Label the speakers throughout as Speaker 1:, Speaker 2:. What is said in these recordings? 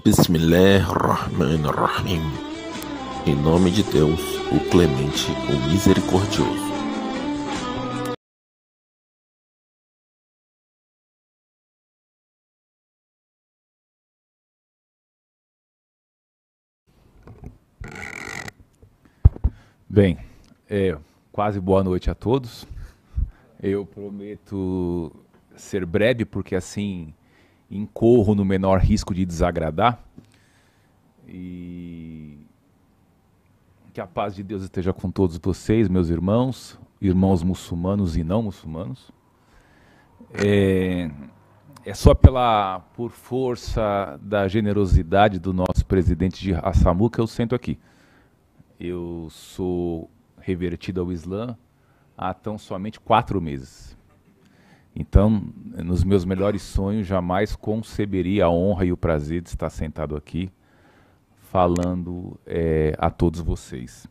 Speaker 1: Bismillahirrahmanirrahim. Em nome de Deus, o Clemente, o Misericordioso.
Speaker 2: Bem, quase boa noite a todos. Eu prometo ser breve, porque assim incorro no menor risco de desagradar. E que a paz de Deus esteja com todos vocês, meus irmãos muçulmanos e não muçulmanos. É só por força da generosidade do nosso presidente de Assamu que eu sento aqui. Eu sou revertido ao Islã há tão somente 4 meses. Então, nos meus melhores sonhos, jamais conceberia a honra e o prazer de estar sentado aqui falando a todos vocês.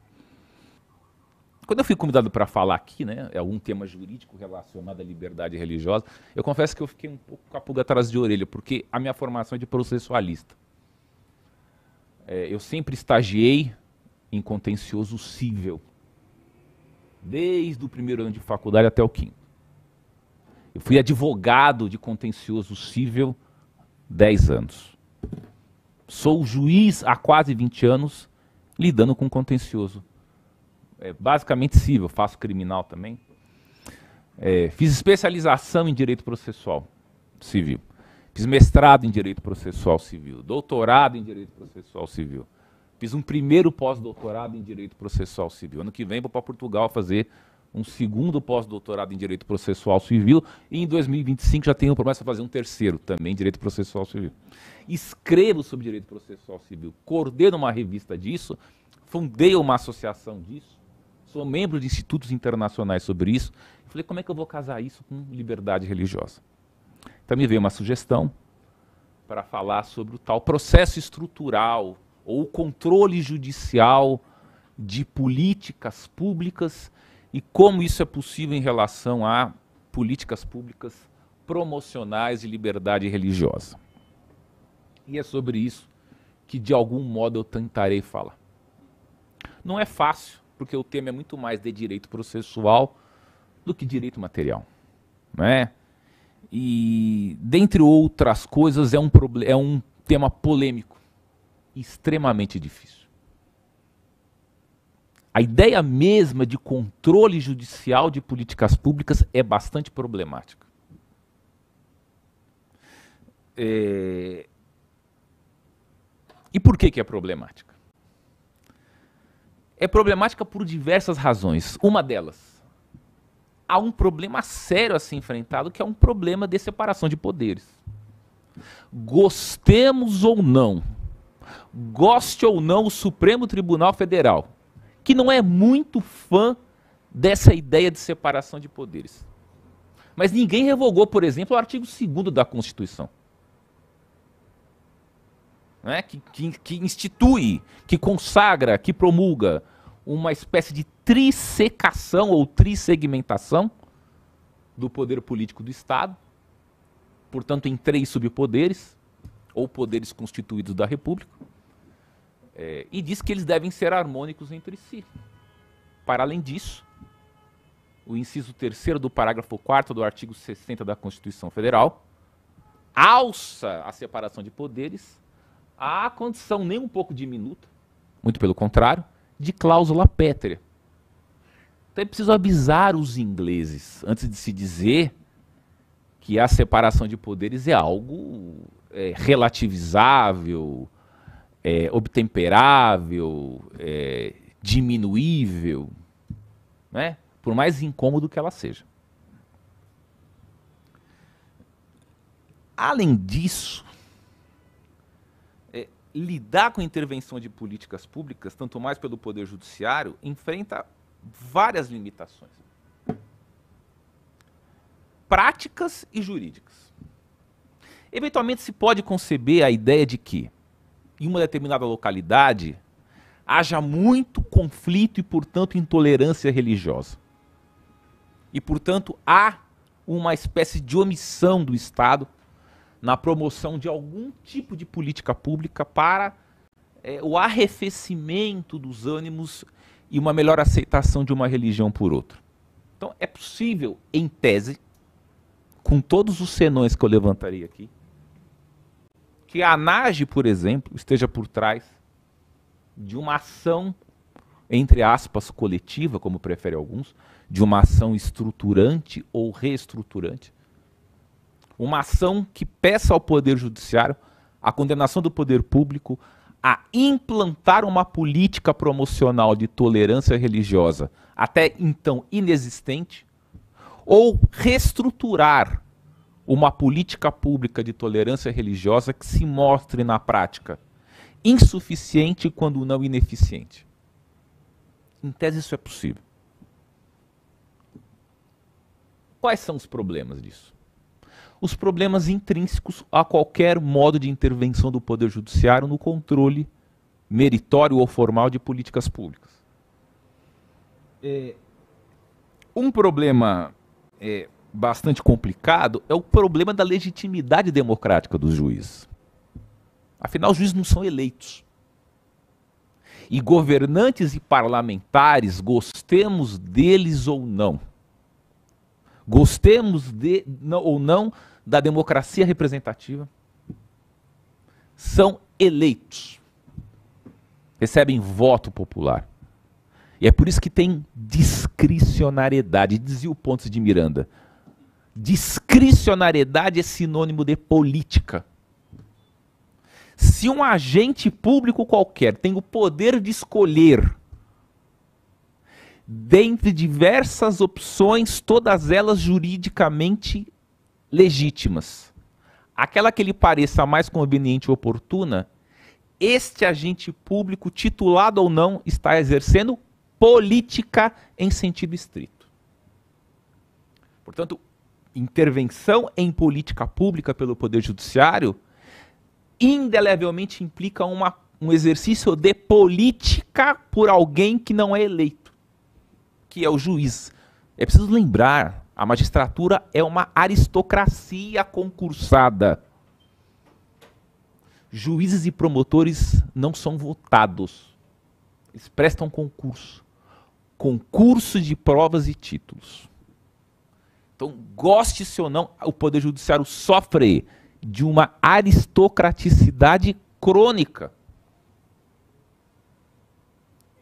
Speaker 2: Quando eu fui convidado para falar aqui, né, algum tema jurídico relacionado à liberdade religiosa, eu confesso que eu fiquei um pouco com a pulga atrás de orelha, porque a minha formação é de processualista. Eu sempre estagiei em contencioso cível, desde o primeiro ano de faculdade até o 5º. Eu fui advogado de contencioso cível 10 anos. Sou juiz há quase 20 anos lidando com contencioso. Basicamente cível, faço criminal também. Fiz especialização em direito processual civil. Fiz mestrado em direito processual civil, doutorado em direito processual civil. Fiz um primeiro pós-doutorado em direito processual civil. Ano que vem vou para Portugal fazer um segundo pós-doutorado em direito processual civil e em 2025 já tenho promessa de fazer um terceiro também em direito processual civil. Escrevo sobre direito processual civil, coordeno uma revista disso, fundei uma associação disso, sou membro de institutos internacionais sobre isso. Falei, como é que eu vou casar isso com liberdade religiosa? Então me veio uma sugestão para falar sobre o tal processo estrutural ou o controle judicial de políticas públicas e como isso é possível em relação a políticas públicas promocionais de liberdade religiosa. E é sobre isso que, de algum modo, eu tentarei falar. Não é fácil, porque o tema é muito mais de direito processual do que direito material, né? E, dentre outras coisas, é um tema polêmico, extremamente difícil. A ideia mesma de controle judicial de políticas públicas é bastante problemática. E por que é problemática? É problemática por diversas razões. Uma delas, há um problema sério a ser enfrentado, que é um problema de separação de poderes. Gostemos ou não, goste ou não o Supremo Tribunal Federal, que não é muito fã dessa ideia de separação de poderes. Mas ninguém revogou, por exemplo, o artigo 2º da Constituição. Né? Que institui, que consagra, que promulga uma espécie de trissecação ou trissegmentação do poder político do Estado, portanto em 3 subpoderes, ou poderes constituídos da República, e diz que eles devem ser harmônicos entre si. Para além disso, o inciso 3º do parágrafo 4º do artigo 60 da Constituição Federal alça a separação de poderes à condição nem um pouco diminuta, muito pelo contrário, de cláusula pétrea. Então é preciso avisar os ingleses, antes de se dizer que a separação de poderes é algo relativizável, obtemperável, diminuível, né? Por mais incômodo que ela seja. Além disso, lidar com a intervenção de políticas públicas, tanto mais pelo Poder Judiciário, enfrenta várias limitações. Práticas e jurídicas. Eventualmente se pode conceber a ideia de que, em uma determinada localidade, haja muito conflito e, portanto, intolerância religiosa. E, portanto, há uma espécie de omissão do Estado na promoção de algum tipo de política pública para o arrefecimento dos ânimos e uma melhor aceitação de uma religião por outra. Então é possível, em tese, com todos os senões que eu levantarei aqui, que a ANAGE, por exemplo, esteja por trás de uma ação, entre aspas, coletiva, como preferem alguns, de uma ação estruturante ou reestruturante, uma ação que peça ao Poder Judiciário a condenação do poder público a implantar uma política promocional de tolerância religiosa, até então inexistente, ou reestruturar uma política pública de tolerância religiosa que se mostre na prática insuficiente, quando não ineficiente. Em tese isso é possível. Quais são os problemas disso? Os problemas intrínsecos a qualquer modo de intervenção do Poder Judiciário no controle meritório ou formal de políticas públicas. Um problema bastante complicado é o problema da legitimidade democrática dos juízes. Afinal, os juízes não são eleitos. E governantes e parlamentares, gostemos deles ou não, gostemos ou não da democracia representativa, são eleitos, recebem voto popular. E é por isso que tem discricionariedade. Dizia o Pontes de Miranda, discricionariedade é sinônimo de política. Se um agente público qualquer tem o poder de escolher dentre diversas opções, todas elas juridicamente legítimas, aquela que lhe pareça mais conveniente ou oportuna, este agente público, titulado ou não, está exercendo política em sentido estrito. Portanto, intervenção em política pública pelo Poder Judiciário indelevelmente implica um exercício de política por alguém que não é eleito, que é o juiz. É preciso lembrar, a magistratura é uma aristocracia concursada. Juízes e promotores não são votados. Eles prestam concurso. Concurso de provas e títulos. Então, goste-se ou não, o Poder Judiciário sofre de uma aristocraticidade crônica.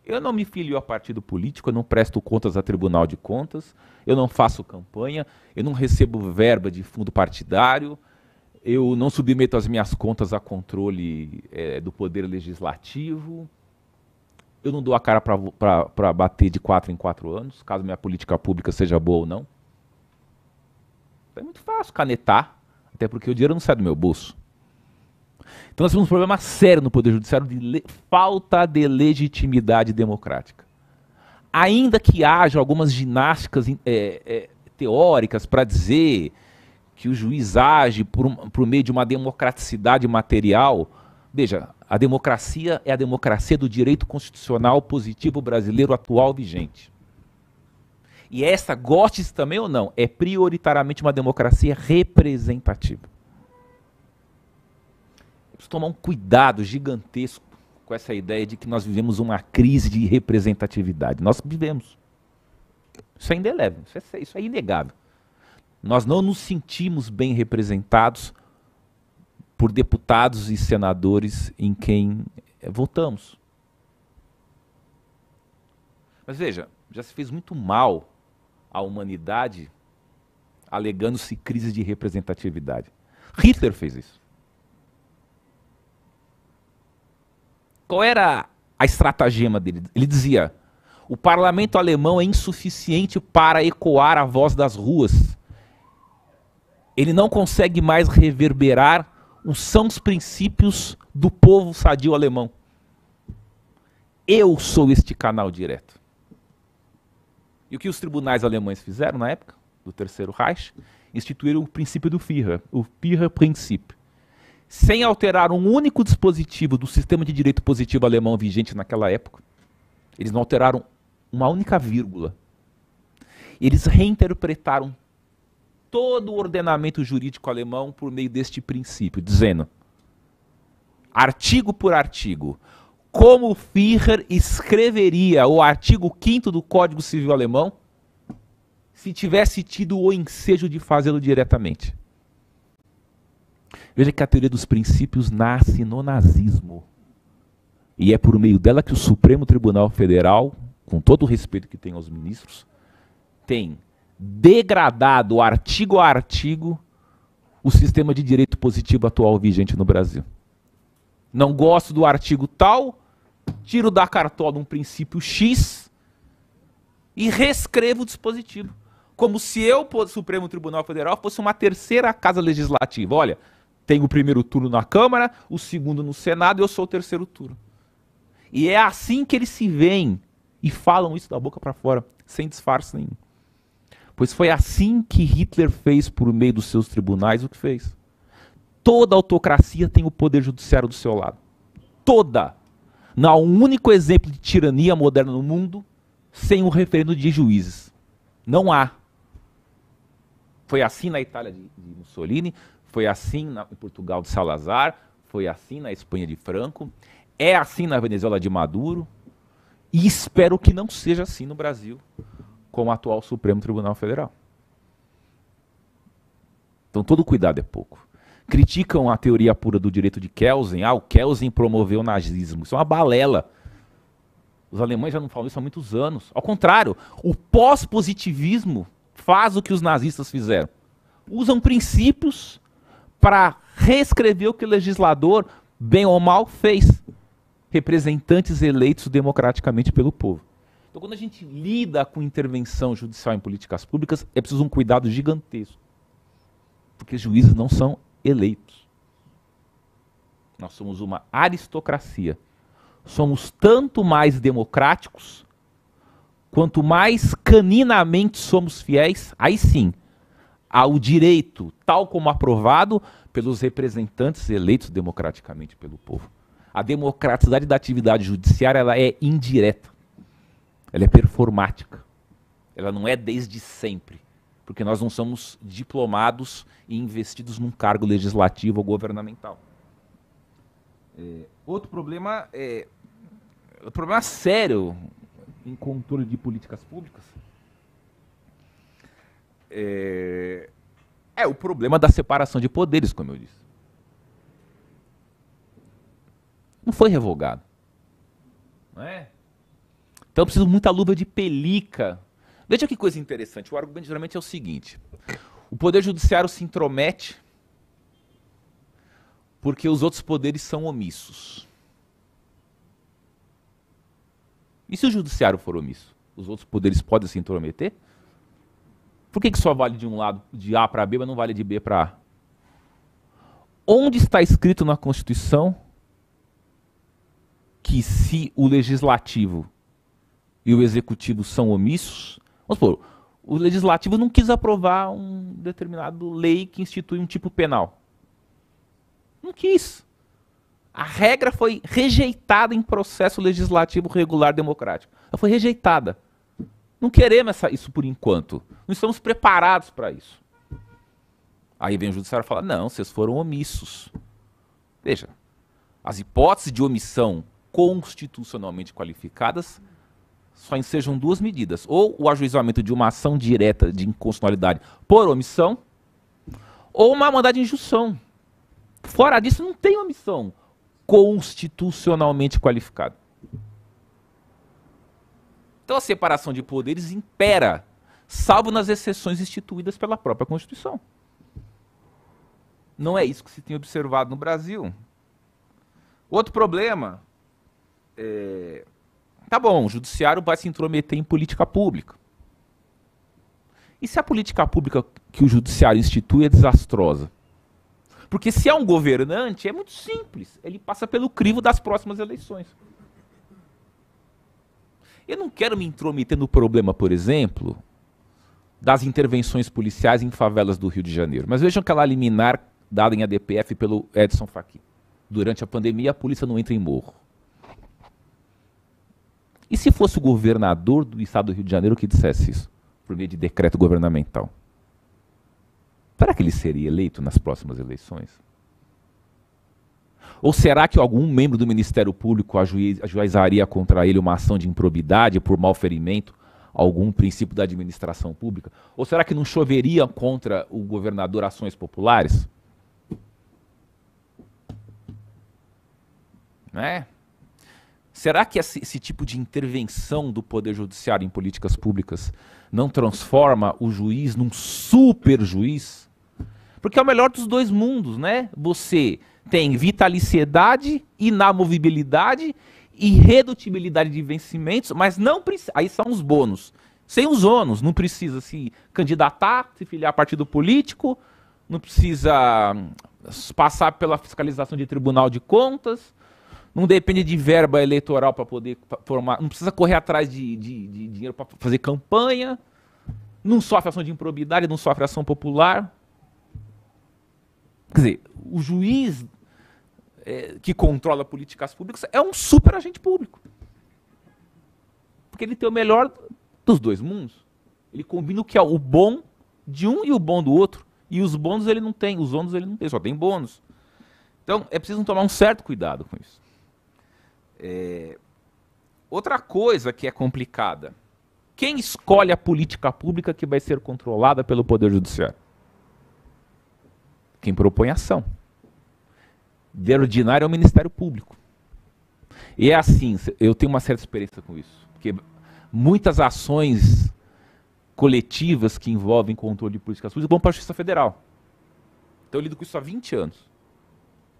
Speaker 2: Eu não me filio a partido político, eu não presto contas a Tribunal de Contas, eu não faço campanha, eu não recebo verba de fundo partidário, eu não submeto as minhas contas a controle do Poder Legislativo, eu não dou a cara para bater de 4 em 4 anos, caso minha política pública seja boa ou não. É muito fácil canetar, até porque o dinheiro não sai do meu bolso. Então nós temos um problema sério no Poder Judiciário de falta de legitimidade democrática. Ainda que haja algumas ginásticas teóricas para dizer que o juiz age por meio de uma democraticidade material, veja, a democracia é a democracia do direito constitucional positivo brasileiro atual vigente. E essa, goste-se também ou não, é prioritariamente uma democracia representativa. Preciso tomar um cuidado gigantesco com essa ideia de que nós vivemos uma crise de representatividade. Nós vivemos. Isso é indelével, isso é inegável. Nós não nos sentimos bem representados por deputados e senadores em quem votamos. Mas veja, já se fez muito mal à humanidade alegando-se crise de representatividade. Hitler fez isso. Qual era a estratagema dele? Ele dizia: o parlamento alemão é insuficiente para ecoar a voz das ruas. Ele não consegue mais reverberar os sãos princípios do povo sadio alemão. Eu sou este canal direto. E o que os tribunais alemães fizeram na época do Terceiro Reich? Instituíram o princípio do Führer, o Führer-Princípio. Sem alterar um único dispositivo do sistema de direito positivo alemão vigente naquela época, eles não alteraram uma única vírgula. Eles reinterpretaram todo o ordenamento jurídico alemão por meio deste princípio, dizendo, artigo por artigo, como Führer escreveria o artigo 5º do Código Civil Alemão se tivesse tido o ensejo de fazê-lo diretamente. Veja que a teoria dos princípios nasce no nazismo. E é por meio dela que o Supremo Tribunal Federal, com todo o respeito que tem aos ministros, tem degradado artigo a artigo o sistema de direito positivo atual vigente no Brasil. Não gosto do artigo tal, tiro da cartola um princípio X e reescrevo o dispositivo. Como se eu, Supremo Tribunal Federal, fosse uma terceira casa legislativa. Olha, tem o primeiro turno na Câmara, o segundo no Senado e eu sou o terceiro turno. E é assim que eles se veem e falam isso da boca para fora, sem disfarce nenhum. Pois foi assim que Hitler fez por meio dos seus tribunais o que fez. Toda autocracia tem o poder judiciário do seu lado. Toda. Não há um único exemplo de tirania moderna no mundo sem um referendo de juízes. Não há. Foi assim na Itália de Mussolini, foi assim em Portugal de Salazar, foi assim na Espanha de Franco, é assim na Venezuela de Maduro, e espero que não seja assim no Brasil, com o atual Supremo Tribunal Federal. Então todo cuidado é pouco. Criticam a teoria pura do direito de Kelsen, o Kelsen promoveu o nazismo, isso é uma balela. Os alemães já não falam isso há muitos anos. Ao contrário, o pós-positivismo faz o que os nazistas fizeram. Usam princípios para reescrever o que o legislador, bem ou mal, fez. Representantes eleitos democraticamente pelo povo. Então, quando a gente lida com intervenção judicial em políticas públicas, é preciso um cuidado gigantesco. Porque juízes não são eleitos. Nós somos uma aristocracia. Somos tanto mais democráticos, quanto mais caninamente somos fiéis, aí sim, ao direito, tal como aprovado pelos representantes eleitos democraticamente pelo povo. A democraticidade da atividade judiciária ela é indireta, ela é performática, ela não é desde sempre, porque nós não somos diplomados e investidos num cargo legislativo ou governamental. Outro problema sério em controle de políticas públicas é o problema da separação de poderes, como eu disse. Não foi revogado. Não é? Então eu preciso de muita luva de pelica. Veja que coisa interessante. O argumento geralmente é o seguinte. O poder judiciário se intromete porque os outros poderes são omissos. E se o judiciário for omisso? Os outros poderes podem se intrometer? Por que só vale de um lado, de A para B, mas não vale de B para A? Onde está escrito na Constituição que se o legislativo e o executivo são omissos, vamos supor, o legislativo não quis aprovar um determinado lei que institui um tipo penal. Não quis. A regra foi rejeitada em processo legislativo regular democrático. Ela foi rejeitada. Não queremos isso por enquanto. Não estamos preparados para isso. Aí vem o judiciário e fala, não, vocês foram omissos. Veja, as hipóteses de omissão constitucionalmente qualificadas só ensejam duas medidas. Ou o ajuizamento de uma ação direta de inconstitucionalidade por omissão, ou uma mandado de injunção. Fora disso, não tem omissão constitucionalmente qualificada. Então a separação de poderes impera, salvo nas exceções instituídas pela própria Constituição. Não é isso que se tem observado no Brasil. Outro problema tá bom, o judiciário vai se intrometer em política pública. E se a política pública que o judiciário institui é desastrosa? Porque se é um governante, é muito simples. Ele passa pelo crivo das próximas eleições. Eu não quero me intrometer no problema, por exemplo, das intervenções policiais em favelas do Rio de Janeiro. Mas vejam aquela liminar dada em ADPF pelo Edson Fachin. Durante a pandemia, a polícia não entra em morro. E se fosse o governador do estado do Rio de Janeiro que dissesse isso, por meio de decreto governamental? será que ele seria eleito nas próximas eleições? Ou será que algum membro do Ministério Público ajuizaria contra ele uma ação de improbidade por malferimento a algum princípio da administração pública? Ou será que não choveria contra o governador ações populares? Né? Será que esse tipo de intervenção do Poder Judiciário em políticas públicas não transforma o juiz num super juiz? Porque é o melhor dos dois mundos, né? Você tem vitaliciedade, inamovibilidade e redutibilidade de vencimentos, mas não precisa. Aí são os bônus. Sem os ônus, não precisa se candidatar, se filiar a partido político, não precisa passar pela fiscalização de Tribunal de Contas, não depende de verba eleitoral para poder formar, não precisa correr atrás de dinheiro para fazer campanha, não sofre ação de improbidade, não sofre ação popular. Quer dizer, o juiz que controla políticas públicas é um super agente público. Porque ele tem o melhor dos dois mundos. Ele combina o que é o bom de um e o bom do outro. E os bônus ele não tem, os ônus ele não tem, só tem bônus. Então é preciso tomar um certo cuidado com isso. Outra coisa que é complicada. Quem escolhe a política pública que vai ser controlada pelo Poder Judiciário? Quem propõe ação. De ordinário é o Ministério Público. E é assim, eu tenho uma certa experiência com isso. Porque muitas ações coletivas que envolvem controle de políticas públicas vão para a Justiça Federal. Então eu lido com isso há 20 anos.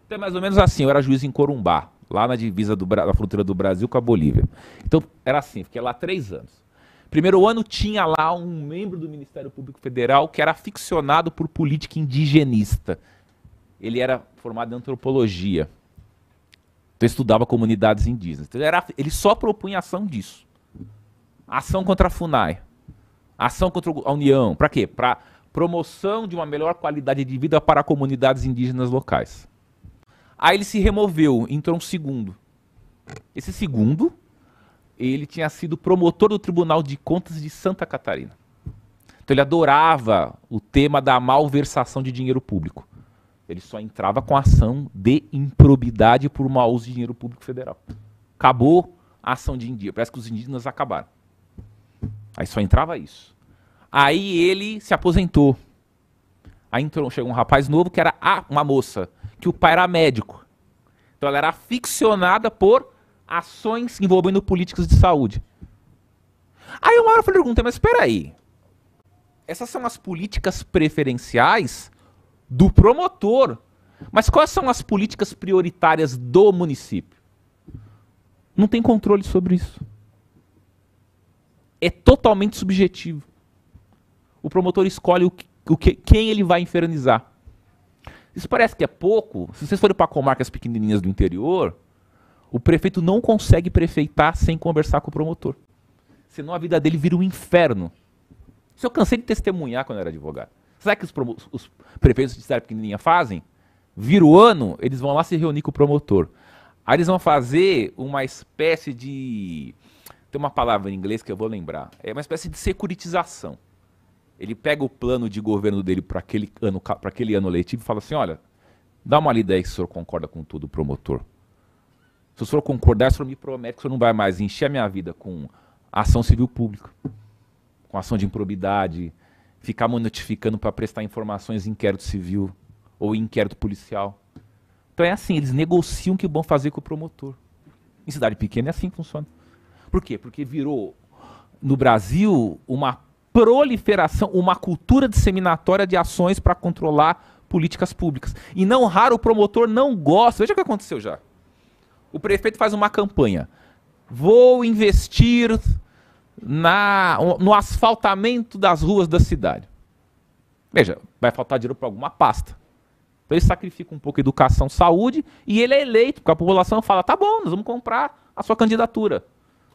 Speaker 2: Então é mais ou menos assim, eu era juiz em Corumbá, lá na divisa da fronteira do Brasil com a Bolívia. Então era assim, fiquei lá 3 anos. Primeiro ano tinha lá um membro do Ministério Público Federal que era aficionado por política indigenista. Ele era formado em antropologia. Então estudava comunidades indígenas. Então, ele só propunha ação disso. Ação contra a FUNAI. Ação contra a União. Para quê? Para promoção de uma melhor qualidade de vida para comunidades indígenas locais. Aí ele se removeu, entrou um segundo. Esse segundo, ele tinha sido promotor do Tribunal de Contas de Santa Catarina. Então ele adorava o tema da malversação de dinheiro público. Ele só entrava com ação de improbidade por mau uso de dinheiro público federal. Acabou a ação de indígena. Parece que os indígenas acabaram. Aí só entrava isso. Aí ele se aposentou. Aí chegou um rapaz novo que era uma moça, que o pai era médico. Então ela era aficionada por ações envolvendo políticas de saúde. Aí uma hora eu perguntei, mas espera aí. Essas são as políticas preferenciais do promotor. Mas quais são as políticas prioritárias do município? Não tem controle sobre isso. É totalmente subjetivo. O promotor escolhe quem ele vai infernizar. Isso parece que é pouco. Se vocês forem para comarcas pequenininhas do interior, o prefeito não consegue prefeitar sem conversar com o promotor. Senão a vida dele vira um inferno. Isso eu cansei de testemunhar quando eu era advogado. Sabe o que os prefeitos de cidade pequenininha fazem? Vira o ano, eles vão lá se reunir com o promotor. Aí eles vão fazer uma espécie de... Tem uma palavra em inglês que eu vou lembrar. É uma espécie de securitização. Ele pega o plano de governo dele para aquele ano letivo e fala assim, olha, dá uma lida aí que o senhor concorda com tudo, promotor. Se o senhor concordar, o senhor me promete que o senhor não vai mais encher a minha vida com ação civil pública, com ação de improbidade, ficar me notificando para prestar informações em inquérito civil ou em inquérito policial. Então é assim, eles negociam o que vão fazer com o promotor. Em cidade pequena é assim que funciona. Por quê? Porque virou, no Brasil, uma proliferação, uma cultura disseminatória de ações para controlar políticas públicas. E não raro o promotor não gosta. Veja o que aconteceu já. O prefeito faz uma campanha. Vou investir no asfaltamento das ruas da cidade. Veja, vai faltar dinheiro para alguma pasta. Então ele sacrifica um pouco educação, saúde, e ele é eleito, porque a população fala, tá bom, nós vamos comprar a sua candidatura.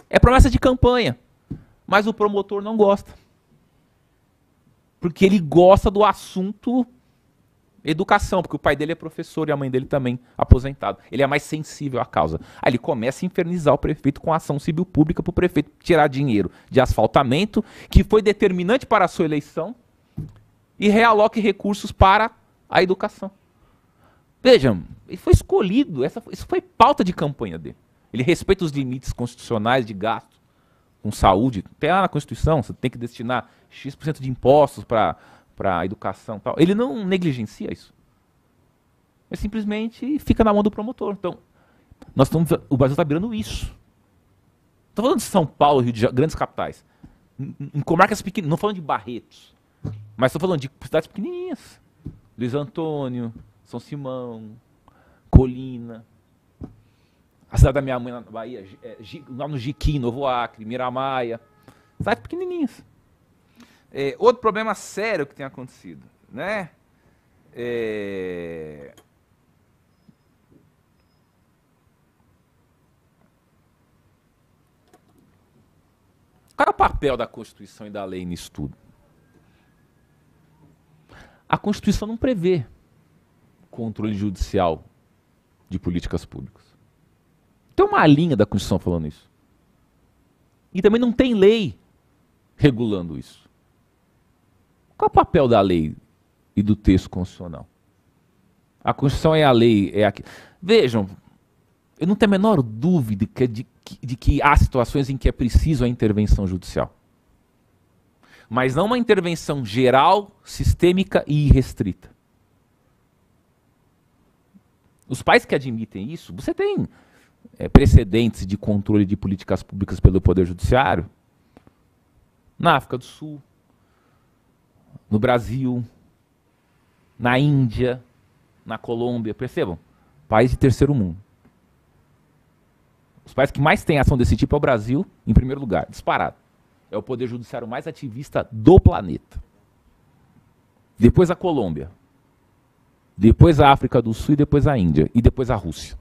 Speaker 2: É promessa de campanha. Mas o promotor não gosta. Porque ele gosta do assunto educação, porque o pai dele é professor e a mãe dele também aposentado. Ele é mais sensível à causa. Aí ele começa a infernizar o prefeito com ação civil pública para o prefeito tirar dinheiro de asfaltamento, que foi determinante para a sua eleição, e realoque recursos para a educação. Vejam, ele foi escolhido, isso foi pauta de campanha dele. Ele respeita os limites constitucionais de gasto com saúde. Tem lá na Constituição, você tem que destinar X% de impostos para a educação. Tal. Ele não negligencia isso. Ele simplesmente fica na mão do promotor. Então, o Brasil está virando isso. Estou falando de São Paulo, Rio de Janeiro, grandes capitais. Em comarcas pequenas, não falando de Barretos, mas estou falando de cidades pequenininhas. Luiz Antônio, São Simão, Colina, a cidade da minha mãe na Bahia, lá no Jiquim, Novo Acre, Miramaia, cidades pequenininhas. Outro problema sério que tem acontecido, né? Qual é o papel da Constituição e da lei nisso tudo? A Constituição não prevê controle judicial de políticas públicas. Tem uma linha da Constituição falando isso. E também não tem lei regulando isso. Qual é o papel da lei e do texto constitucional? A Constituição é a lei, é aqui. Vejam, eu não tenho a menor dúvida de que há situações em que é preciso a intervenção judicial. Mas não uma intervenção geral, sistêmica e irrestrita. Os países que admitem isso, você tem precedentes de controle de políticas públicas pelo Poder Judiciário na África do Sul, no Brasil, na Índia, na Colômbia, percebam? País de terceiro mundo. Os países que mais têm ação desse tipo é o Brasil, em primeiro lugar, disparado. É o poder judiciário mais ativista do planeta. Depois a Colômbia. Depois a África do Sul e depois a Índia. E depois a Rússia.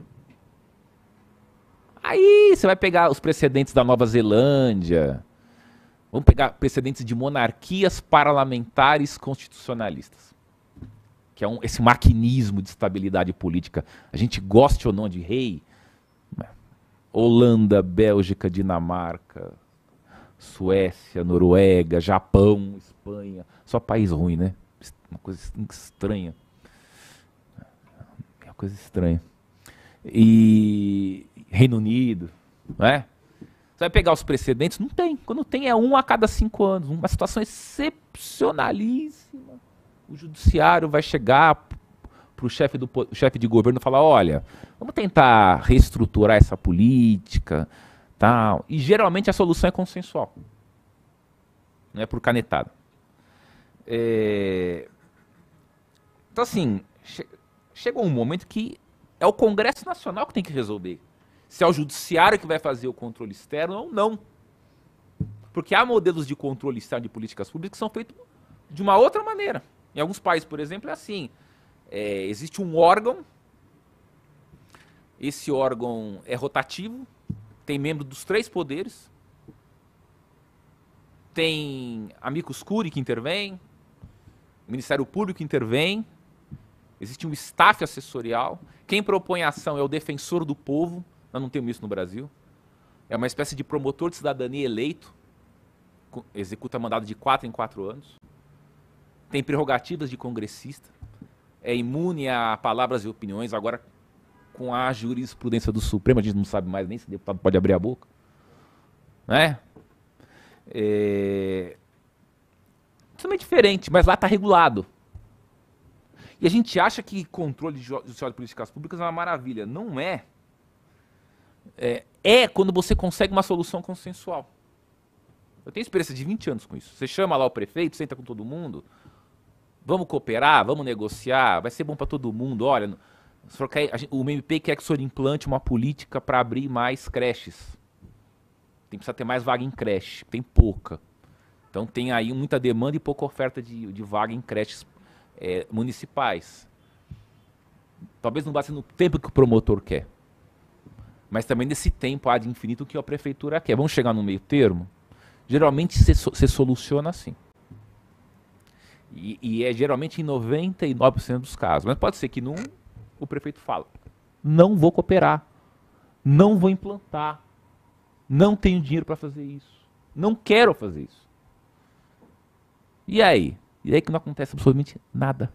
Speaker 2: Aí você vai pegar os precedentes da Nova Zelândia. Vamos pegar precedentes de monarquias parlamentares constitucionalistas. Que é esse maquinismo de estabilidade política. A gente goste ou não de rei. Holanda, Bélgica, Dinamarca, Suécia, Noruega, Japão, Espanha. Só país ruim, né? Uma coisa estranha. É uma coisa estranha. E Reino Unido, não é? Você vai pegar os precedentes? Não tem. Quando tem é 1 a cada 5 anos. Uma situação excepcionalíssima. O judiciário vai chegar para o chefe de governo e falar, olha, vamos tentar reestruturar essa política, tal. E geralmente a solução é consensual. Não é por canetada. Então assim, chegou um momento que é o Congresso Nacional que tem que resolver se é o judiciário que vai fazer o controle externo ou não. Porque há modelos de controle externo de políticas públicas que são feitos de uma outra maneira. Em alguns países, por exemplo, é assim. Existe um órgão, esse órgão é rotativo, tem membro dos 3 poderes, tem amicus curiae que intervém, Ministério Público que intervém, existe um staff assessorial, quem propõe a ação é o defensor do povo, nós não temos isso no Brasil, é uma espécie de promotor de cidadania eleito, executa mandado de 4 em 4 anos, tem prerrogativas de congressista, é imune a palavras e opiniões, agora com a jurisprudência do Supremo, a gente não sabe mais nem se o deputado pode abrir a boca. Né? Totalmente diferente, mas lá está regulado. E a gente acha que controle judicial de políticas públicas é uma maravilha. Não é. É quando você consegue uma solução consensual. Eu tenho experiência de 20 anos com isso. Você chama lá o prefeito, senta com todo mundo... Vamos cooperar, vamos negociar, vai ser bom para todo mundo. Olha, o MP quer que o senhor implante uma política para abrir mais creches. Precisa ter mais vaga em creche, tem pouca. Então tem aí muita demanda e pouca oferta de vaga em creches municipais. Talvez não vá ser no tempo que o promotor quer. Mas também nesse tempo há de infinito o que a prefeitura quer. Vamos chegar no meio termo? Geralmente você soluciona assim. E é geralmente em 99% dos casos. Mas pode ser que num o prefeito fala, não vou cooperar, não vou implantar, não tenho dinheiro para fazer isso, não quero fazer isso. E aí? E aí que não acontece absolutamente nada.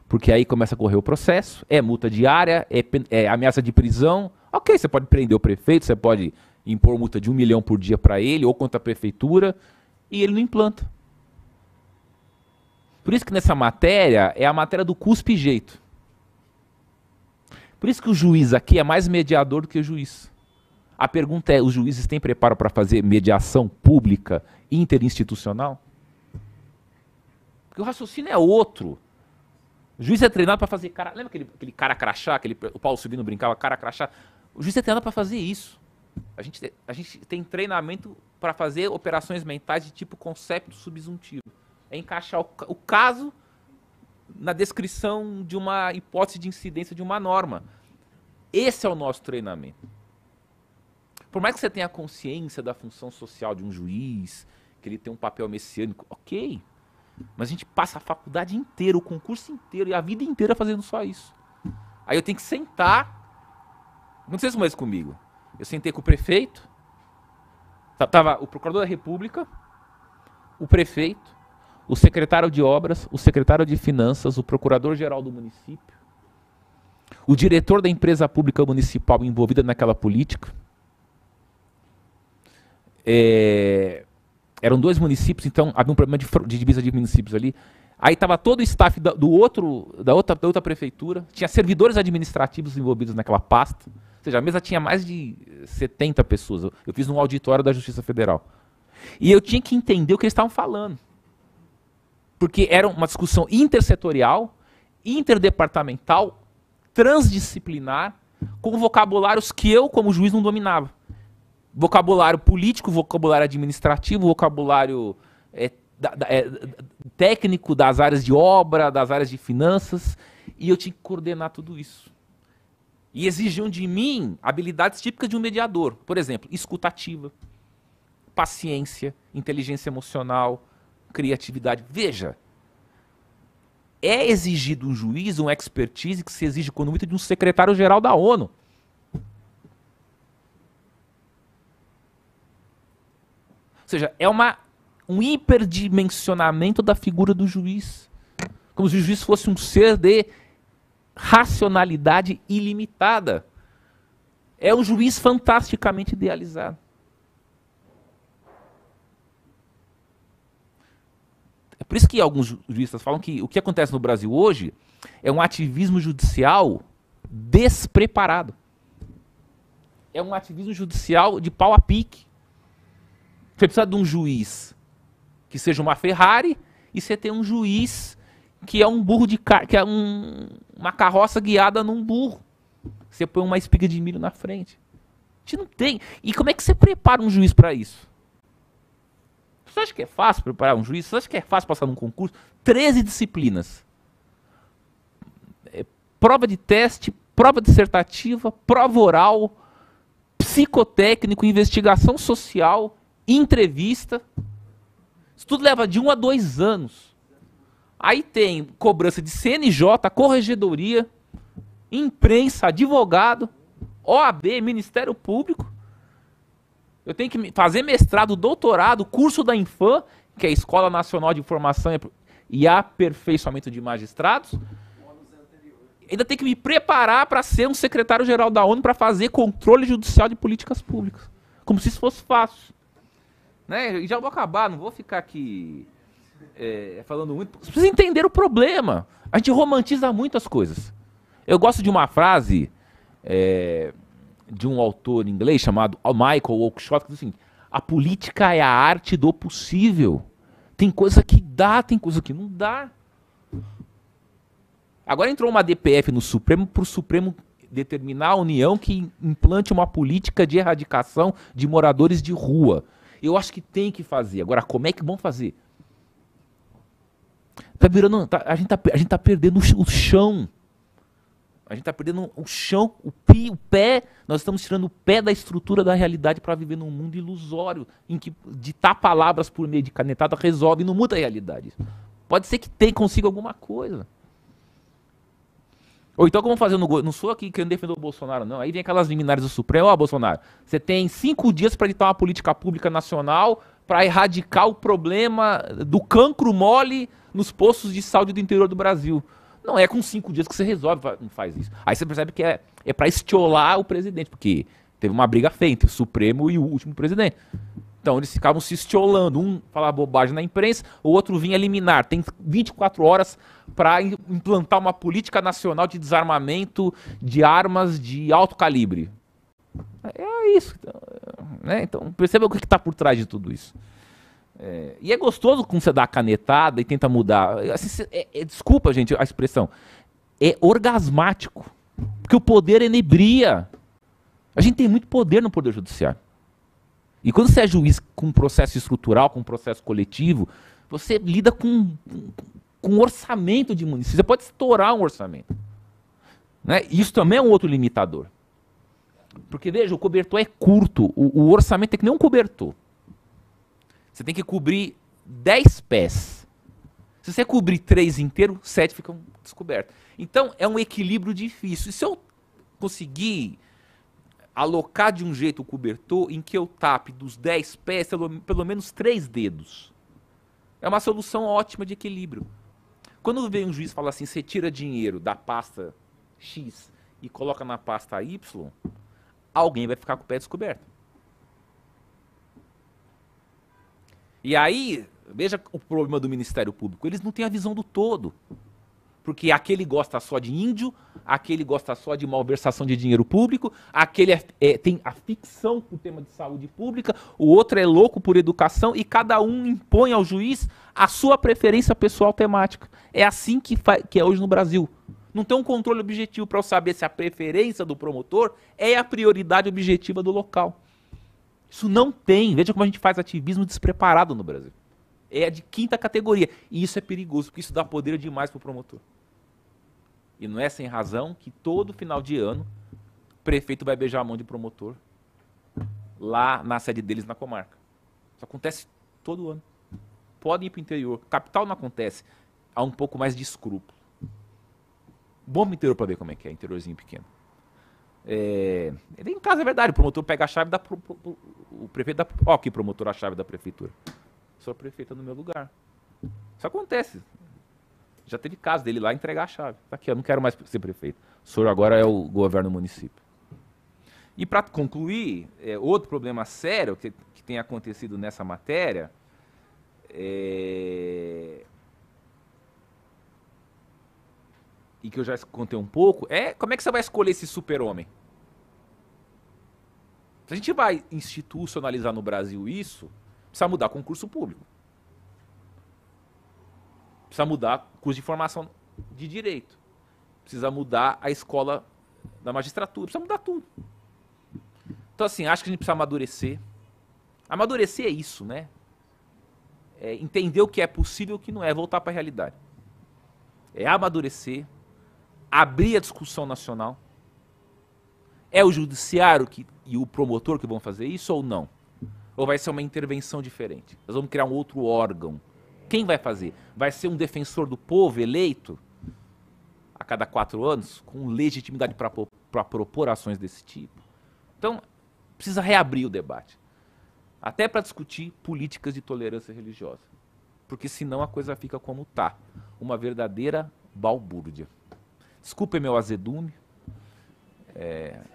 Speaker 2: Porque aí começa a correr o processo, é multa diária, é ameaça de prisão. Ok, você pode prender o prefeito, você pode impor multa de 1 milhão por dia para ele ou contra a prefeitura, e ele não implanta. Por isso que nessa matéria é a matéria do cuspe e jeito. Por isso que o juiz aqui é mais mediador do que o juiz. A pergunta é, os juízes têm preparo para fazer mediação pública interinstitucional? Porque o raciocínio é outro. O juiz é treinado para fazer cara... Lembra aquele cara crachá, o Paulo Silvino brincava, cara crachá? O juiz é treinado para fazer isso. A gente tem treinamento para fazer operações mentais de tipo concepto subjuntivo. É encaixar o caso na descrição de uma hipótese de incidência de uma norma. Esse é o nosso treinamento. Por mais que você tenha consciência da função social de um juiz, que ele tem um papel messiânico, ok. Mas a gente passa a faculdade inteira, o concurso inteiro e a vida inteira fazendo só isso. Aí eu tenho que sentar. Não sei se mais comigo. Eu sentei com o prefeito, tava o procurador da República, o prefeito, o secretário de obras, o secretário de finanças, o procurador-geral do município, o diretor da empresa pública municipal envolvida naquela política. Eram 2 municípios, então havia um problema de divisa de municípios ali. Aí estava todo o staff da outra prefeitura, tinha servidores administrativos envolvidos naquela pasta. Ou seja, a mesa tinha mais de 70 pessoas. Eu fiz num auditório da Justiça Federal. E eu tinha que entender o que eles estavam falando. Porque era uma discussão intersetorial, interdepartamental, transdisciplinar, com vocabulários que eu, como juiz, não dominava. Vocabulário político, vocabulário administrativo, vocabulário técnico das áreas de obra, das áreas de finanças, e eu tinha que coordenar tudo isso. E exigiam de mim habilidades típicas de um mediador. Por exemplo, escutativa, paciência, inteligência emocional, criatividade. Veja, é exigido um juiz, uma expertise que se exige quando muito de um secretário-geral da ONU. Ou seja, é um hiperdimensionamento da figura do juiz. Como se o juiz fosse um ser de racionalidade ilimitada. É um juiz fantasticamente idealizado. É por isso que alguns juristas falam que o que acontece no Brasil hoje é um ativismo judicial despreparado. É um ativismo judicial de pau a pique. Você precisa de um juiz que seja uma Ferrari e você tem um juiz que é um burro que é uma carroça guiada num burro. Você põe uma espiga de milho na frente. A gente não tem. E como é que você prepara um juiz para isso? Você acha que é fácil preparar um juiz? Você acha que é fácil passar num concurso? 13 disciplinas. Prova de teste, prova dissertativa, prova oral, psicotécnico, investigação social, entrevista. Isso tudo leva de 1 a 2 anos. Aí tem cobrança de CNJ, corregedoria, imprensa, advogado, OAB, Ministério Público. Eu tenho que fazer mestrado, doutorado, curso da Infam, que é a Escola Nacional de Formação e Aperfeiçoamento de Magistrados. Ainda tenho que me preparar para ser um secretário-geral da ONU para fazer controle judicial de políticas públicas. Como se isso fosse fácil. Né? E já vou acabar, não vou ficar aqui falando muito. Você precisa entender o problema. A gente romantiza muito as coisas. Eu gosto de uma frase de um autor inglês chamado Michael Oakeshott, que diz assim: a política é a arte do possível. Tem coisa que dá, tem coisa que não dá. Agora entrou uma DPF no Supremo para o Supremo determinar a União que implante uma política de erradicação de moradores de rua. Eu acho que tem que fazer. Agora, como é que vão fazer? A gente tá perdendo o chão. A gente está perdendo o chão, o pé. Nós estamos tirando o pé da estrutura da realidade para viver num mundo ilusório, em que ditar palavras por meio de canetada resolve e não muda a realidade. Pode ser que consiga alguma coisa. Ou então, como fazer no governo? Não sou aqui querendo defender o Bolsonaro, não. Aí vem aquelas liminares do Supremo. Ó, Bolsonaro, você tem 5 dias para editar uma política pública nacional para erradicar o problema do cancro mole nos postos de saúde do interior do Brasil. Não é com 5 dias que você resolve, não faz isso. Aí você percebe que é para estiolar o presidente, porque teve uma briga feia entre o Supremo e o último presidente. Então eles ficavam se estiolando, um falava bobagem na imprensa, o outro vinha liminar. Tem 24 horas para implantar uma política nacional de desarmamento de armas de alto calibre. É isso. Né? Então perceba o que está por trás de tudo isso. E é gostoso quando você dá a canetada e tenta mudar. Assim, desculpa, gente, a expressão. É orgasmático. Porque o poder enebria. A gente tem muito poder no Poder Judiciário. E quando você é juiz com um processo estrutural, com um processo coletivo, você lida com um orçamento de município. Você pode estourar um orçamento. Né? Isso também é um outro limitador. Porque, veja, o cobertor é curto. O orçamento é que nem um cobertor. Você tem que cobrir 10 pés. Se você cobrir 3 inteiros, 7 ficam descobertos. Então, é um equilíbrio difícil. E se eu conseguir alocar de um jeito o cobertor em que eu tape dos 10 pés pelo menos 3 dedos, é uma solução ótima de equilíbrio. Quando vem um juiz e fala assim, você tira dinheiro da pasta X e coloca na pasta Y, alguém vai ficar com o pé descoberto. E aí, veja o problema do Ministério Público. Eles não têm a visão do todo. Porque aquele gosta só de índio, aquele gosta só de malversação de dinheiro público, aquele tem a ficção com o tema de saúde pública, o outro é louco por educação e cada um impõe ao juiz a sua preferência pessoal temática. É assim que é hoje no Brasil. Não tem um controle objetivo para eu saber se a preferência do promotor é a prioridade objetiva do local. Isso não tem. Veja como a gente faz ativismo despreparado no Brasil. É de 5ª categoria. E isso é perigoso, porque isso dá poder demais para o promotor. E não é sem razão que todo final de ano o prefeito vai beijar a mão de promotor lá na sede deles na comarca. Isso acontece todo ano. Podem ir para o interior. Capital não acontece. Há um pouco mais de escrúpulo. Bom para o interior para ver como é que é, interiorzinho pequeno. Em casa é verdade, o promotor pega a chave o prefeito dá. Ó, que promotor a chave da prefeitura. Sou prefeita no meu lugar. Isso acontece. Já teve caso dele lá entregar a chave. Tá aqui, eu não quero mais ser prefeito. O senhor agora é o governo do município. E para concluir, outro problema sério que tem acontecido nessa matéria e que eu já contei um pouco, como é que você vai escolher esse super-homem? Se a gente vai institucionalizar no Brasil isso, precisa mudar concurso público. Precisa mudar curso de formação de direito. Precisa mudar a escola da magistratura. Precisa mudar tudo. Então, assim, acho que a gente precisa amadurecer. Amadurecer é isso, né? Entender o que é possível e o que não é, voltar para a realidade. É amadurecer, abrir a discussão nacional. É o judiciário e o promotor que vão fazer isso ou não? Ou vai ser uma intervenção diferente? Nós vamos criar um outro órgão. Quem vai fazer? Vai ser um defensor do povo eleito a cada 4 anos, com legitimidade para propor ações desse tipo? Então, precisa reabrir o debate. Até para discutir políticas de tolerância religiosa. Porque senão a coisa fica como está. Uma verdadeira balbúrdia. Desculpem meu azedume,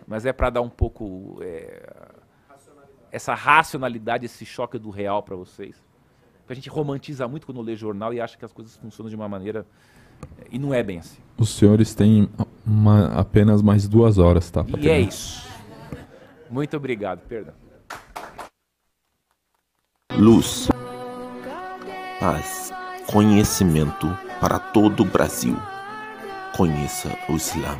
Speaker 2: mas é para dar um pouco essa racionalidade, esse choque do real para vocês. A gente romantiza muito quando lê jornal e acha que as coisas funcionam de uma maneira... E não é bem assim.
Speaker 3: Os senhores têm apenas mais 2 horas, tá?
Speaker 2: E é isso. Muito obrigado, perdão.
Speaker 1: Luz, paz, conhecimento para todo o Brasil. Conheça o Islã.